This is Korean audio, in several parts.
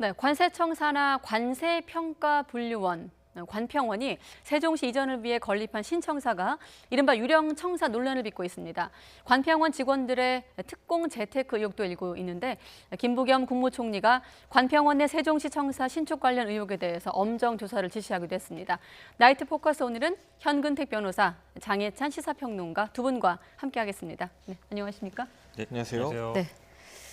네, 관세청사나 관세평가분류원, 관평원이 세종시 이전을 위해 건립한 신청사가 이른바 유령청사 논란을 빚고 있습니다. 관평원 직원들의 특공 재테크 의혹도 일고 있는데 김부겸 국무총리가 관평원 내 세종시 청사 신축 관련 의혹에 대해서 엄정 조사를 지시하기도 했습니다. 나이트 포커스 오늘은 현근택 변호사, 장혜찬 시사평론가 두 분과 함께하겠습니다. 네, 안녕하십니까? 네, 안녕하세요. 네.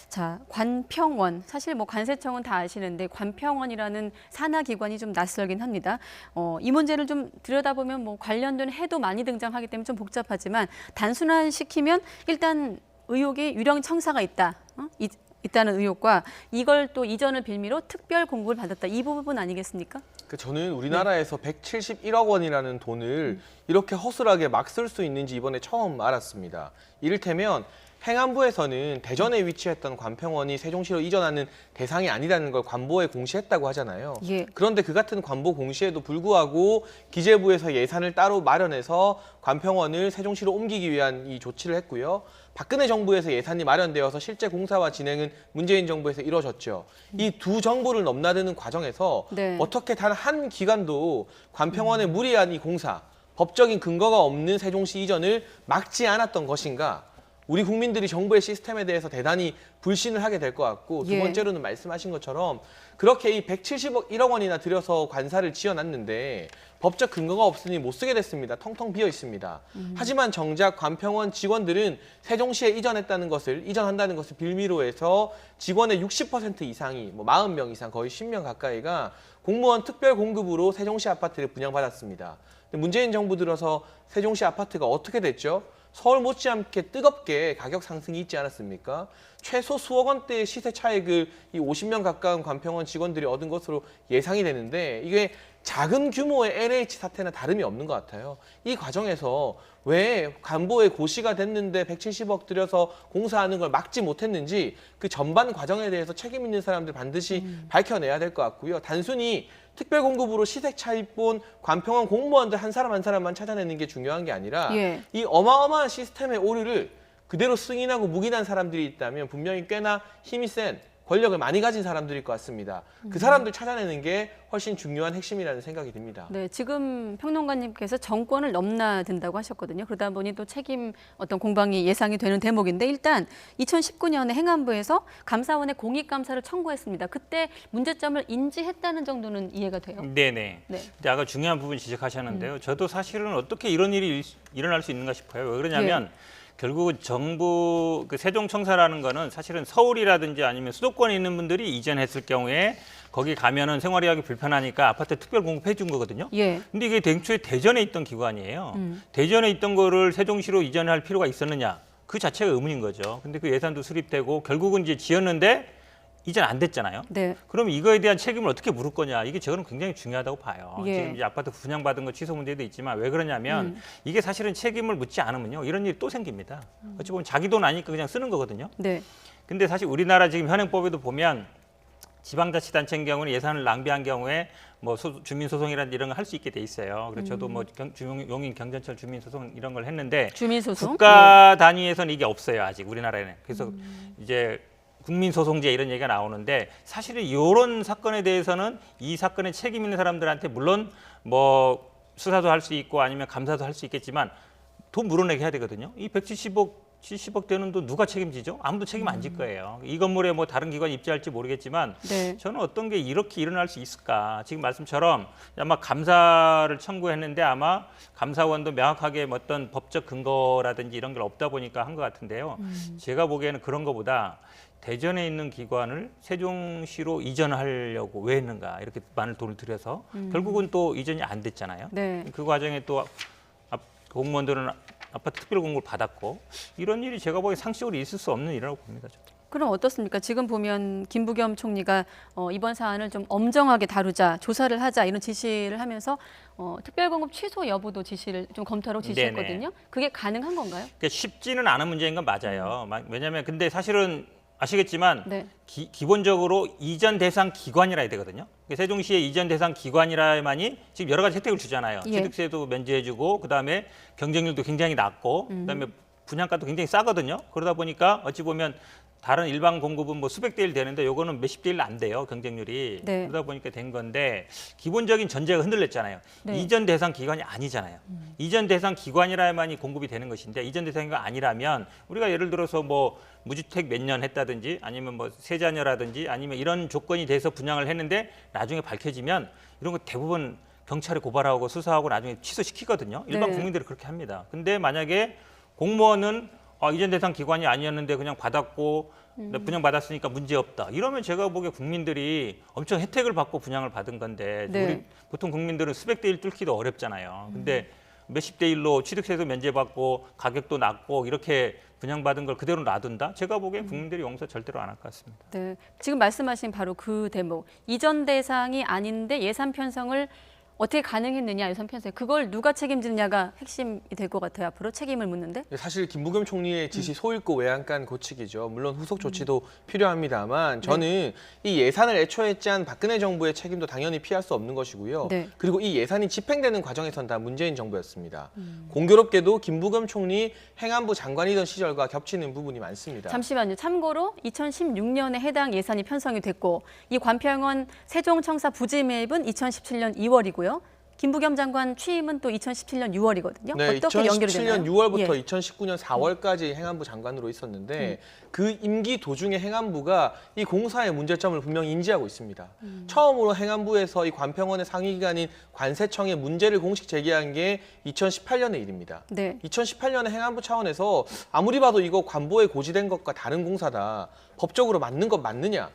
자, 관평원. 사실 뭐 관세청은 다 아시는데 관평원이라는 산하 기관이 좀 낯설긴 합니다. 이 문제를 좀 들여다보면 뭐 관련된 해도 많이 등장하기 때문에 좀 복잡하지만 단순화시키면 일단 의혹이 유령 청사가 있다. 있다는 의혹과 이걸 또 이전을 빌미로 특별 공급을 받았다. 이 부분 아니겠습니까? 저는 우리나라에서 171억 원이라는 돈을 이렇게 허술하게 막 쓸 수 있는지 이번에 처음 알았습니다. 이를테면 행안부에서는 대전에 위치했던 관평원이 세종시로 이전하는 대상이 아니라는 걸 관보에 공시했다고 하잖아요. 예. 그런데 그 같은 관보 공시에도 불구하고 기재부에서 예산을 따로 마련해서 관평원을 세종시로 옮기기 위한 이 조치를 했고요. 박근혜 정부에서 예산이 마련되어서 실제 공사와 진행은 문재인 정부에서 이루어졌죠. 이 두 정부를 넘나드는 과정에서 네. 어떻게 단 한 기관도 관평원의 무리한 이 공사, 법적인 근거가 없는 세종시 이전을 막지 않았던 것인가? 우리 국민들이 정부의 시스템에 대해서 대단히 불신을 하게 될 것 같고 두 예. 번째로는 말씀하신 것처럼 그렇게 이 170억 원이나 들여서 관사를 지어놨는데 법적 근거가 없으니 못 쓰게 됐습니다. 텅텅 비어 있습니다. 하지만 정작 관평원 직원들은 세종시에 이전한다는 것을 빌미로 해서 직원의 60% 이상이 40명 이상 거의 10명 가까이가 공무원 특별 공급으로 세종시 아파트를 분양받았습니다. 근데 문재인 정부 들어서 세종시 아파트가 어떻게 됐죠? 서울 못지않게 뜨겁게 가격 상승이 있지 않았습니까? 최소 수억 원대의 시세 차익을 이 50명 가까운 관평원 직원들이 얻은 것으로 예상이 되는데 이게 작은 규모의 LH 사태나 다름이 없는 것 같아요. 이 과정에서 왜 관보에 고시가 됐는데 170억 들여서 공사하는 걸 막지 못했는지 그 전반 과정에 대해서 책임 있는 사람들 반드시 밝혀내야 될 것 같고요. 단순히 특별 공급으로 시세 차익 본 관평원 공무원들 한 사람 한 사람만 찾아내는 게 중요한 게 아니라 예. 이 어마어마한 시스템의 오류를 그대로 승인하고 묵인한 사람들이 있다면 분명히 꽤나 힘이 센 권력을 많이 가진 사람들일 것 같습니다. 그 사람들 찾아내는 게 훨씬 중요한 핵심이라는 생각이 듭니다. 네, 지금 평론가님께서 정권을 넘나든다고 하셨거든요. 그러다 보니 또 책임 어떤 공방이 예상이 되는 대목인데 일단 2019년에 행안부에서 감사원에 공익감사를 청구했습니다. 그때 문제점을 인지했다는 정도는 이해가 돼요? 네네. 네. 근데 아까 중요한 부분 지적하셨는데요. 저도 사실은 어떻게 이런 일이 일어날 수 있는가 싶어요. 왜 그러냐면 결국은 정부 그 세종청사라는 거는 사실은 서울이라든지 아니면 수도권에 있는 분들이 이전했을 경우에 거기 가면은 생활이 하기 불편하니까 아파트 특별 공급해 준 거거든요. 예. 근데 이게 당초에 대전에 있던 기관이에요. 대전에 있던 거를 세종시로 이전할 필요가 있었느냐? 그 자체가 의문인 거죠. 근데 그 예산도 수립되고 결국은 이제 지었는데 이전 안 됐잖아요. 네. 그럼 이거에 대한 책임을 어떻게 물을 거냐? 이게 저는 굉장히 중요하다고 봐요. 예. 지금 이제 아파트 분양받은 거 취소 문제도 있지만 왜 그러냐면 이게 사실은 책임을 묻지 않으면요. 이런 일이 또 생깁니다. 어찌 보면 자기 돈 아니까 그냥 쓰는 거거든요. 네. 근데 사실 우리나라 지금 현행법에도 보면 지방자치단체인 경우는 예산을 낭비한 경우에 뭐 주민소송이라든지 이런 걸 할 수 있게 돼 있어요. 그래서 저도 뭐 용인 경전철 주민소송 이런 걸 했는데 주민소송? 국가 단위에서는 이게 없어요. 아직 우리나라에는. 그래서 이제 국민소송제 이런 얘기가 나오는데 사실은 이런 사건에 대해서는 이 사건에 책임 있는 사람들한테 물론 뭐 수사도 할 수 있고 아니면 감사도 할 수 있겠지만 돈 물어내게 해야 되거든요. 이 170억 되는 돈 누가 책임지죠? 아무도 책임 안 질 거예요. 이 건물에 뭐 다른 기관이 입주할지 모르겠지만 네. 저는 어떤 게 이렇게 일어날 수 있을까? 지금 말씀처럼 아마 감사를 청구했는데 아마 감사원도 명확하게 어떤 법적 근거라든지 이런 게 없다 보니까 한 것 같은데요. 제가 보기에는 그런 거보다 대전에 있는 기관을 세종시로 이전하려고 왜 했는가 이렇게 많은 돈을 들여서 결국은 또 이전이 안 됐잖아요. 네. 그 과정에 또 공무원들은 아파트 특별 공급을 받았고 이런 일이 제가 보기에 상식적으로 있을 수 없는 일이라고 봅니다. 저도. 그럼 어떻습니까? 지금 보면 김부겸 총리가 이번 사안을 좀 엄정하게 다루자, 조사를 하자 이런 지시를 하면서 특별공급 취소 여부도 지시를 좀 검토하라고 지시했거든요. 네네. 그게 가능한 건가요? 그러니까 쉽지는 않은 문제인 건 맞아요. 왜냐하면 근데 사실은 아시겠지만 네. 기본적으로 이전 대상 기관이라 해야 되거든요. 세종시의 이전 대상 기관이라야만이 지금 여러 가지 혜택을 주잖아요. 예. 취득세도 면제해주고 그다음에 경쟁률도 굉장히 낮고 그다음에 분양가도 굉장히 싸거든요. 그러다 보니까 어찌 보면 다른 일반 공급은 뭐 수백 대 1 되는데 요거는 몇십 대 1 안 돼요. 경쟁률이. 네. 그러다 보니까 된 건데 기본적인 전제가 흔들렸잖아요. 네. 이전 대상 기관이 아니잖아요. 이전 대상 기관이라야만이 공급이 되는 것인데 이전 대상이 아니라면 우리가 예를 들어서 뭐 무주택 몇 년 했다든지 아니면 뭐 세자녀라든지 아니면 이런 조건이 돼서 분양을 했는데 나중에 밝혀지면 이런 거 대부분 경찰에 고발하고 수사하고 나중에 취소시키거든요. 일반 네. 국민들이 그렇게 합니다. 근데 만약에 공무원은 이전 대상 기관이 아니었는데 그냥 받았고 분양받았으니까 문제없다. 이러면 제가 보기에 국민들이 엄청 혜택을 받고 분양을 받은 건데 네. 우리 보통 국민들은 수백 대 1 뚫기도 어렵잖아요. 근데 몇십 대 1로 취득세도 면제받고 가격도 낮고 이렇게 분양받은 걸 그대로 놔둔다? 제가 보기엔 국민들이 용서 절대로 안 할 것 같습니다. 네, 지금 말씀하신 바로 그 대목. 이전 대상이 아닌데 예산 편성을 어떻게 가능했느냐, 예산 편성. 그걸 누가 책임지느냐가 핵심이 될 것 같아요. 앞으로 책임을 묻는데. 사실 김부겸 총리의 지시 소잃고 외양간 고치기죠. 물론 후속 조치도 필요합니다만 저는 이 예산을 애초에 짠 박근혜 정부의 책임도 당연히 피할 수 없는 것이고요. 네. 그리고 이 예산이 집행되는 과정에선 다 문재인 정부였습니다. 공교롭게도 김부겸 총리 행안부 장관이던 시절과 겹치는 부분이 많습니다. 잠시만요. 참고로 2016년에 해당 예산이 편성이 됐고 이 관평원 세종청사 부지 매입은 2017년 2월이고요. 김부겸 장관 취임은 또 2017년 6월이거든요. 네, 어떻게 연결이 되나요? 2017년 6월부터 예. 2019년 4월까지 행안부 장관으로 있었는데 그 임기 도중에 행안부가 이 공사의 문제점을 분명히 인지하고 있습니다. 처음으로 행안부에서 이 관평원의 상위기관인 관세청에 문제를 공식 제기한 게 2018년의 일입니다. 네. 2018년에 행안부 차원에서 아무리 봐도 이거 관보에 고지된 것과 다른 공사다. 법적으로 맞는 것 맞느냐?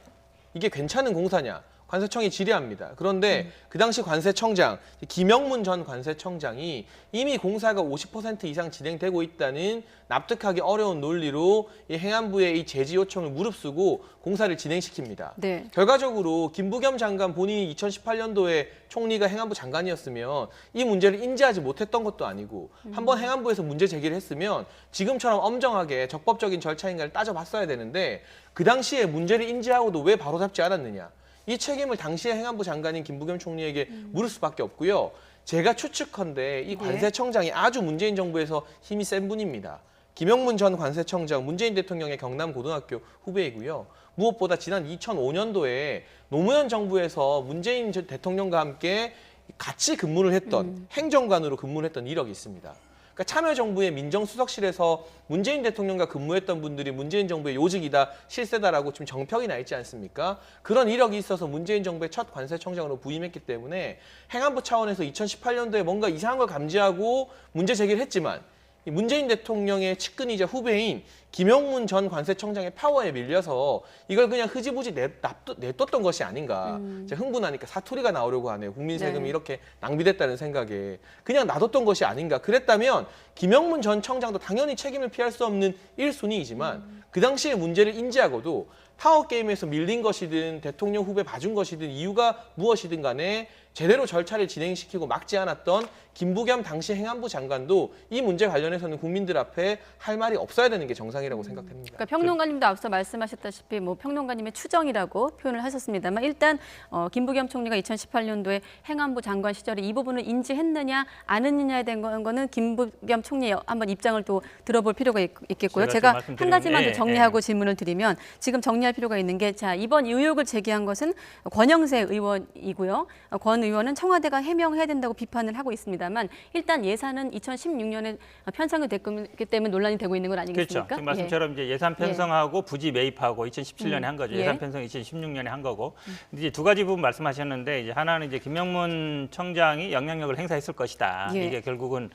이게 괜찮은 공사냐? 관세청이 질의합니다. 그런데 그 당시 관세청장 김영문 전 관세청장이 이미 공사가 50% 이상 진행되고 있다는 납득하기 어려운 논리로 이 행안부의 이 제지 요청을 무릅쓰고 공사를 진행시킵니다. 네. 결과적으로 김부겸 장관 본인이 2018년도에 총리가 행안부 장관이었으면 이 문제를 인지하지 못했던 것도 아니고 한번 행안부에서 문제 제기를 했으면 지금처럼 엄정하게 적법적인 절차인가를 따져봤어야 되는데 그 당시에 문제를 인지하고도 왜 바로잡지 않았느냐. 이 책임을 당시의 행안부 장관인 김부겸 총리에게 물을 수밖에 없고요. 제가 추측컨대 이 관세청장이 아주 문재인 정부에서 힘이 센 분입니다. 김영문 전 관세청장 문재인 대통령의 경남고등학교 후배이고요. 무엇보다 지난 2005년도에 노무현 정부에서 문재인 대통령과 함께 같이 근무를 했던 행정관으로 근무를 했던 이력이 있습니다. 그러니까 참여정부의 민정수석실에서 문재인 대통령과 근무했던 분들이 문재인 정부의 요직이다, 실세다라고 지금 정평이 나 있지 않습니까? 그런 이력이 있어서 문재인 정부의 첫 관세청장으로 부임했기 때문에 행안부 차원에서 2018년도에 뭔가 이상한 걸 감지하고 문제 제기를 했지만 문재인 대통령의 측근이자 후배인 김영문 전 관세청장의 파워에 밀려서 이걸 그냥 흐지부지 내뒀던 것이 아닌가. 제가 흥분하니까 사투리가 나오려고 하네요. 국민 세금이 네. 이렇게 낭비됐다는 생각에. 그냥 놔뒀던 것이 아닌가. 그랬다면 김영문 전 청장도 당연히 책임을 피할 수 없는 1순위이지만 그 당시에 문제를 인지하고도 파워게임에서 밀린 것이든 대통령 후배 봐준 것이든 이유가 무엇이든 간에 제대로 절차를 진행시키고 막지 않았던 김부겸 당시 행안부 장관도 이 문제 관련해서는 국민들 앞에 할 말이 없어야 되는 게 정상이라고 생각합니다. 그러니까 평론가님도 앞서 말씀하셨다시피 뭐 평론가님의 추정이라고 표현을 하셨습니다만 일단 김부겸 총리가 2018년도에 행안부 장관 시절에 이 부분을 인지했느냐 안 했느냐에 대한 거는 김부겸 총리의 한번 입장을 또 들어볼 필요가 있겠고요. 제가 한 가지만 더 정리하고 질문을 드리면 지금 정리할 필요가 있는 게 자 이번 의혹을 제기한 것은 권영세 의원이고요. 권 의원은 청와대가 해명해야 된다고 비판을 하고 있습니다만 일단 예산은 2016년에 편성이 됐기 때문에 논란이 되고 있는 건 아니겠습니까? 그렇죠. 지금 말씀처럼 이제 예산 편성하고 부지 매입하고 2017년에 한 거죠. 예. 예산 편성 2016년에 한 거고. 근데 이제 두 가지 부분 말씀하셨는데 이제 하나는 이제 김영문 청장이 영향력을 행사했을 것이다. 예. 이게 결국은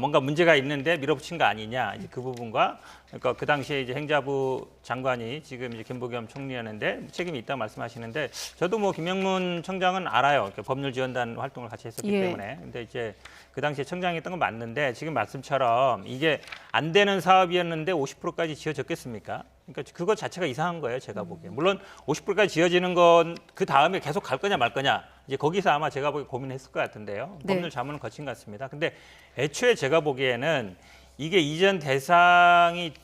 뭔가 문제가 있는데 밀어붙인 거 아니냐 이제 그 부분과 그러니까 그 당시에 이제 행자부 장관이 지금 이제 김부겸 총리였는데 책임이 있다 말씀하시는데 저도 뭐 김영문 청장은 알아요. 그러니까 법률지원단 활동을 같이 했었기 예. 때문에 근데 이제 그 당시에 청장이었던 건 맞는데 지금 말씀처럼 이게 안 되는 사업이었는데 50%까지 지어졌겠습니까? 그러니까 그거 자체가 이상한 거예요, 제가 보기에. 물론 50%까지 지어지는 건 그 다음에 계속 갈 거냐 말 거냐 이제 거기서 아마 제가 보기에 고민했을 것 같은데요. 네. 법률 자문을 거친 것 같습니다. 근데 애초에 제가 보기에는 이게 이전 대상이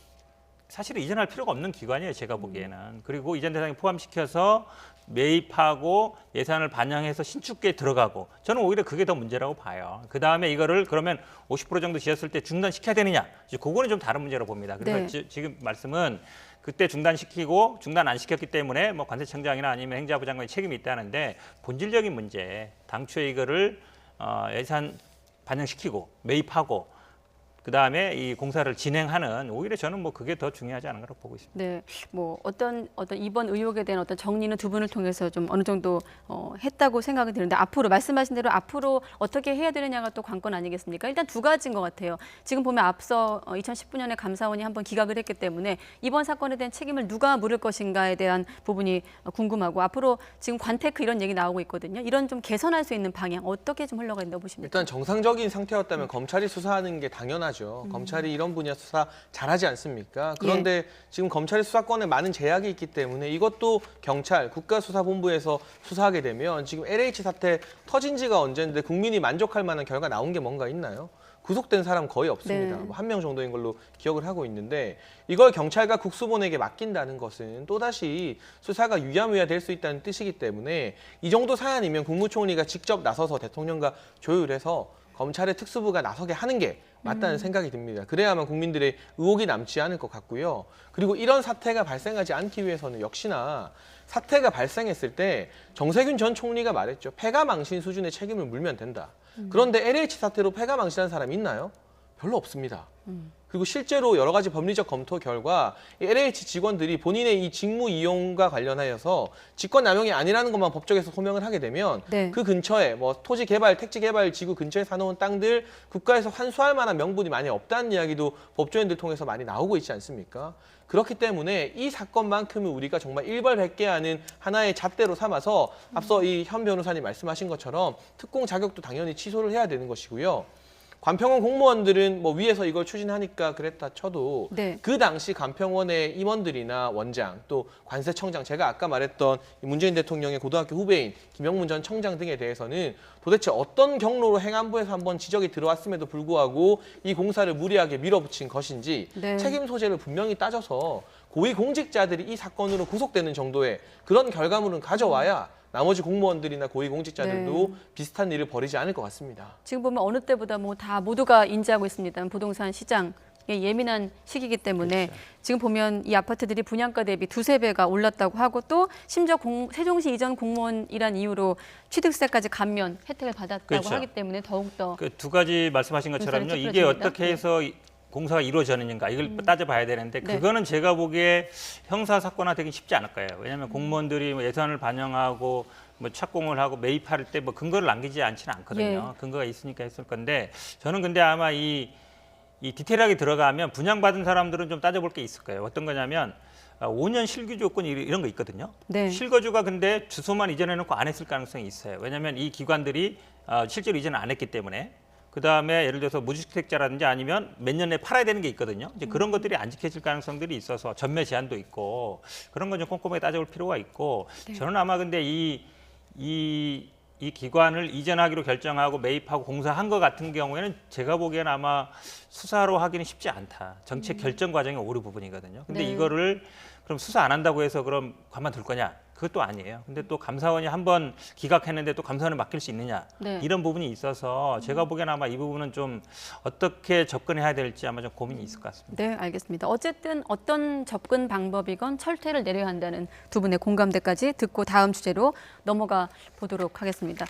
사실은 이전할 필요가 없는 기관이에요, 제가 보기에는. 그리고 이전 대상에 포함시켜서 매입하고 예산을 반영해서 신축계에 들어가고 저는 오히려 그게 더 문제라고 봐요. 그다음에 이거를 그러면 50% 정도 지었을 때 중단시켜야 되느냐? 이제 그거는 좀 다른 문제라고 봅니다. 그래서 네. 지금 말씀은 그때 중단시키고 중단 안 시켰기 때문에 뭐 관세청장이나 아니면 행자부 장관이 책임이 있다는데 본질적인 문제, 당초에 이거를 예산 반영시키고 매입하고 그다음에 이 공사를 진행하는 오히려 저는 뭐 그게 더 중요하지 않은 거라고 보고 있습니다. 네, 뭐 어떤 이번 의혹에 대한 어떤 정리는 두 분을 통해서 좀 어느 정도 했다고 생각이 드는데 앞으로 말씀하신 대로 앞으로 어떻게 해야 되느냐가 또 관건 아니겠습니까? 일단 두 가지인 것 같아요. 지금 보면 앞서 2019년에 감사원이 한번 기각을 했기 때문에 이번 사건에 대한 책임을 누가 물을 것인가에 대한 부분이 궁금하고 앞으로 지금 관테크 이런 얘기 나오고 있거든요. 이런 좀 개선할 수 있는 방향 어떻게 좀 흘러가 있다고 보십니까? 일단 정상적인 상태였다면 검찰이 수사하는 게 당연하죠. 검찰이 이런 분야 수사 잘하지 않습니까? 그런데 지금 검찰의 수사권에 많은 제약이 있기 때문에 이것도 경찰, 국가수사본부에서 수사하게 되면 지금 LH 사태 터진 지가 언젠데 국민이 만족할 만한 결과 나온 게 뭔가 있나요? 구속된 사람 거의 없습니다. 네. 한 명 정도인 걸로 기억을 하고 있는데 이걸 경찰과 국수본에게 맡긴다는 것은 또다시 수사가 유야무야 될 수 있다는 뜻이기 때문에 이 정도 사안이면 국무총리가 직접 나서서 대통령과 조율해서 검찰의 특수부가 나서게 하는 게 맞다는 생각이 듭니다. 그래야만 국민들의 의혹이 남지 않을 것 같고요. 그리고 이런 사태가 발생하지 않기 위해서는 역시나 사태가 발생했을 때 정세균 전 총리가 말했죠. 패가망신 수준의 책임을 물면 된다. 그런데 LH 사태로 패가망신한 사람이 있나요? 별로 없습니다. 그리고 실제로 여러 가지 법리적 검토 결과 이 LH 직원들이 본인의 이 직무 이용과 관련하여서 직권남용이 아니라는 것만 법정에서 소명을 하게 되면 네. 그 근처에 뭐 토지 개발, 택지 개발 지구 근처에 사놓은 땅들 국가에서 환수할 만한 명분이 많이 없다는 이야기도 법조인들 통해서 많이 나오고 있지 않습니까? 그렇기 때문에 이 사건만큼은 우리가 정말 일벌백계하는 하나의 잣대로 삼아서 앞서 이 현 변호사님 말씀하신 것처럼 특공 자격도 당연히 취소를 해야 되는 것이고요. 관평원 공무원들은 뭐 위에서 이걸 추진하니까 그랬다 쳐도 네. 그 당시 관평원의 임원들이나 원장 또 관세청장 제가 아까 말했던 문재인 대통령의 고등학교 후배인 김영문 전 청장 등에 대해서는 도대체 어떤 경로로 행안부에서 한번 지적이 들어왔음에도 불구하고 이 공사를 무리하게 밀어붙인 것인지 네. 책임 소재를 분명히 따져서 고위공직자들이 이 사건으로 구속되는 정도의 그런 결과물은 가져와야 나머지 공무원들이나 고위공직자들도 네. 비슷한 일을 벌이지 않을 것 같습니다. 지금 보면 어느 때보다 뭐 다 모두가 인지하고 있습니다. 부동산 시장에 예민한 시기이기 때문에 그렇죠. 지금 보면 이 아파트들이 분양가 대비 두세 배가 올랐다고 하고 또 심지어 세종시 이전 공무원이란 이유로 취득세까지 감면 혜택을 받았다고 그렇죠. 하기 때문에 더욱더 그 두 가지 말씀하신 것처럼요. 공사를 이게 찌푸려집니다. 어떻게 해서 공사가 이루어졌는가 이걸 따져봐야 되는데 네. 그거는 제가 보기에 형사 사건화되기 쉽지 않을 거예요. 왜냐하면 공무원들이 뭐 예산을 반영하고 뭐 착공을 하고 매입할 때 뭐 근거를 남기지 않지는 않거든요. 근거가 있으니까 했을 건데 저는 근데 아마 이 디테일하게 들어가면 분양받은 사람들은 좀 따져볼 게 있을 거예요. 어떤 거냐면 5년 실거 조건 이런 거 있거든요. 네. 실거주가 근데 주소만 이전해놓고 안 했을 가능성이 있어요. 왜냐하면 이 기관들이 실제로 이전을 안 했기 때문에. 그다음에 예를 들어서 무주택자라든지 아니면 몇 년 내에 팔아야 되는 게 있거든요. 이제 그런 것들이 안 지켜질 가능성들이 있어서 전매 제한도 있고 그런 건 좀 꼼꼼하게 따져볼 필요가 있고 저는 아마 근데 이 기관을 이전하기로 결정하고 매입하고 공사한 것 같은 경우에는 제가 보기에는 아마 수사로 하기는 쉽지 않다. 정책 결정 과정의 오류 부분이거든요. 근데 네. 이거를 그럼 수사 안 한다고 해서 그럼 가만둘 거냐? 그것도 아니에요. 근데 또 감사원이 한번 기각했는데 또 감사원을 맡길 수 있느냐? 네. 이런 부분이 있어서 제가 보기에는 아마 이 부분은 좀 어떻게 접근해야 될지 아마 좀 고민이 있을 것 같습니다. 네, 알겠습니다. 어쨌든 어떤 접근 방법이건 철퇴를 내려야 한다는 두 분의 공감대까지 듣고 다음 주제로 넘어가 보도록 하겠습니다.